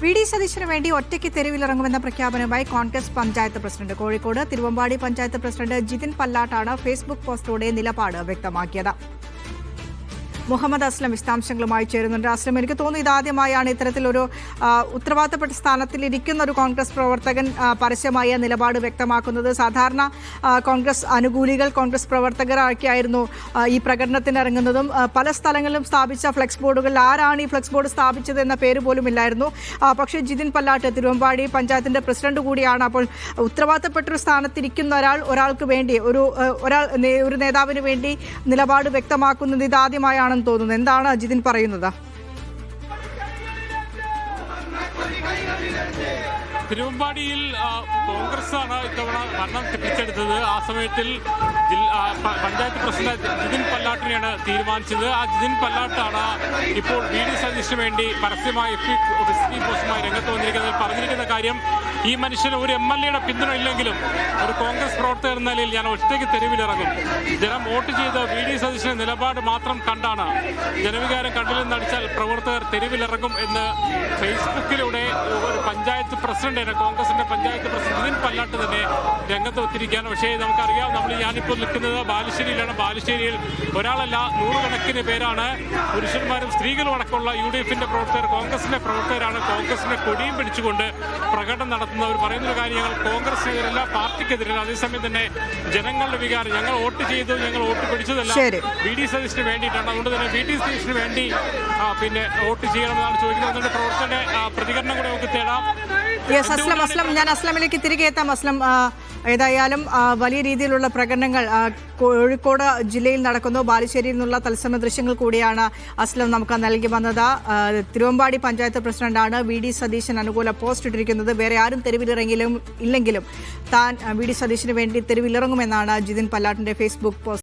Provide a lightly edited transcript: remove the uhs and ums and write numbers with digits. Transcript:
V D സതീശന് വേണ്ടി ഒറ്റയ്ക്ക് തെരുവിലിറങ്ങുമെന്ന പ്രഖ്യാപനവുമായി കോൺഗ്രസ് പഞ്ചായത്ത് പ്രസിഡന്റ്. കോഴിക്കോട് തിരുവമ്പാടി പഞ്ചായത്ത് പ്രസിഡന്റ് ജിതിൻ പല്ലാട്ടാണ് ഫേസ്ബുക്ക് പോസ്റ്റിലൂടെ നിലപാട് വ്യക്തമാക്കിയത്. മുഹമ്മദ് അസ്ലം വിശദാംശങ്ങളുമായി ചേരുന്നുണ്ട്. അസ്ലം, എനിക്ക് തോന്നുന്നു ഇതാദ്യമായാണ് ഇത്തരത്തിലൊരു ഉത്തരവാദിത്തപ്പെട്ട സ്ഥാനത്തിലിരിക്കുന്ന ഒരു കോൺഗ്രസ് പ്രവർത്തകൻ പരസ്യമായ നിലപാട് വ്യക്തമാക്കുന്നത്. സാധാരണ കോൺഗ്രസ് അനുകൂലികൾ, കോൺഗ്രസ് പ്രവർത്തകരൊക്കെയായിരുന്നു ഈ പ്രകടനത്തിന് ഇറങ്ങുന്നതും. പല സ്ഥലങ്ങളിലും സ്ഥാപിച്ച ഫ്ലെക്സ് ബോർഡുകളിൽ ആരാണ് ഈ ഫ്ലെക്സ് ബോർഡ് സ്ഥാപിച്ചത് എന്ന പേര് പോലും ഇല്ലായിരുന്നു. പക്ഷേ ജിതിൻ പല്ലാട്ട് തിരുവമ്പാടി പഞ്ചായത്തിന്റെ പ്രസിഡന്റ് കൂടിയാണ്. അപ്പോൾ ഉത്തരവാദിത്തപ്പെട്ടൊരു സ്ഥാനത്തിരിക്കുന്ന ഒരാൾക്ക് വേണ്ടി ഒരു നേതാവിന് വേണ്ടി നിലപാട് വ്യക്തമാക്കുന്നത് ഇതാദ്യമായാണ് തോന്നുന്നു. എന്താണ് ജിതിൻ പറയുന്നത്? തിരുവമ്പാടിയിൽ കോൺഗ്രസാണ് ഇത്തവണ ഭരണം പിടിച്ചെടുത്തത്. ആ സമയത്തിൽ പഞ്ചായത്ത് പ്രസിഡന്റ് ജിതിൻ പല്ലാട്ടിനെയാണ് തീരുമാനിച്ചത്. ആ ജിതിൻ പല്ലാട്ടാണ് ഇപ്പോൾ വി ഡി സതീശന് വേണ്ടി പരസ്യമായി ഫേസ്ബുക്ക് പോസ്റ്റുമായി രംഗത്ത് വന്നിരിക്കുന്നത്. പറഞ്ഞിരിക്കുന്ന കാര്യം, ഈ മനുഷ്യന് ഒരു MLA-യുടെ പിന്തുണ ഇല്ലെങ്കിലും ഒരു കോൺഗ്രസ് പ്രവർത്തകർ എന്ന നിലയിൽ ഞാൻ ഒറ്റയ്ക്ക് തെരുവിലിറങ്ങും. ജനം വോട്ട് ചെയ്ത് വി ഡി സതീശന്റെ നിലപാട് മാത്രം കണ്ടാണ്, ജനവികാരം കണ്ടില്ലെന്ന് നടിച്ചാൽ പ്രവർത്തകർ തെരുവിലിറങ്ങും എന്ന് ഫേസ്ബുക്കിലൂടെ ഒരു പഞ്ചായത്ത് പ്രസിഡന്റ്, കോൺഗ്രസിന്റെ പഞ്ചായത്ത് പ്രസിഡന്റ് ജിതിൻ പല്ലാട്ട് തന്നെ രംഗത്ത് ഒത്തിരിക്കുകയാണ്. പക്ഷേ നമുക്കറിയാം, ഞാനിപ്പോൾ നിൽക്കുന്നത് ബാലുശ്ശേരിയിലാണ്. ബാലുശ്ശേരിയിൽ ഒരാളല്ല, നൂറുകണക്കിന് പേരാണ്, പുരുഷന്മാരും സ്ത്രീകളും അടക്കമുള്ള UDF-ന്റെ പ്രവർത്തകർ, കോൺഗ്രസിന്റെ പ്രവർത്തകരാണ് കോൺഗ്രസിന്റെ കൊടിയും പിടിച്ചുകൊണ്ട് പ്രകടനം നടത്തുന്നവർ. പറയുന്നൊരു കാര്യം, ഞങ്ങൾ കോൺഗ്രസിനെതിരല്ല, പാർട്ടിക്കെതിരല്ല. അതേസമയം തന്നെ ജനങ്ങളുടെ വികാരം, ഞങ്ങൾ വോട്ട് ചെയ്തു, ഞങ്ങൾ വോട്ട് പിടിച്ചതല്ല, വി ഡി സതീശന് വേണ്ടിയിട്ടാണ്. അതുകൊണ്ട് തന്നെ വി ഡി സതീശന് വേണ്ടി വോട്ട് ചെയ്യണമെന്നാണ് ചോദിക്കുന്നത്. അതുകൊണ്ട് പ്രവർത്തകരുടെ പ്രതികരണം കൂടെ നമുക്ക് തേടാം. അസ്ലം, ഞാൻ അസ്ലമിലേക്ക് തിരികെ എത്താം. അസ്ലം, ഏതായാലും വലിയ രീതിയിലുള്ള പ്രകടനങ്ങൾ കോഴിക്കോട് ജില്ലയിൽ നടക്കുന്നു. ബാലുശ്ശേരിയിൽ നിന്നുള്ള തത്സമയ ദൃശ്യങ്ങൾ കൂടിയാണ് അസ്ലം നമുക്ക് നൽകി വന്നത്. തിരുവമ്പാടി പഞ്ചായത്ത് പ്രസിഡന്റാണ് വി ഡി സതീശൻ അനുകൂല പോസ്റ്റ് ഇട്ടിരിക്കുന്നത്. വേറെ ആരും തെരുവിലിറങ്ങിയില്ലെങ്കിലും താൻ വി ഡി സതീശന് വേണ്ടി തെരുവിലിറങ്ങുമെന്നാണ് ജിതിൻ പല്ലാട്ടിന്റെ ഫേസ്ബുക്ക് പോസ്റ്റ്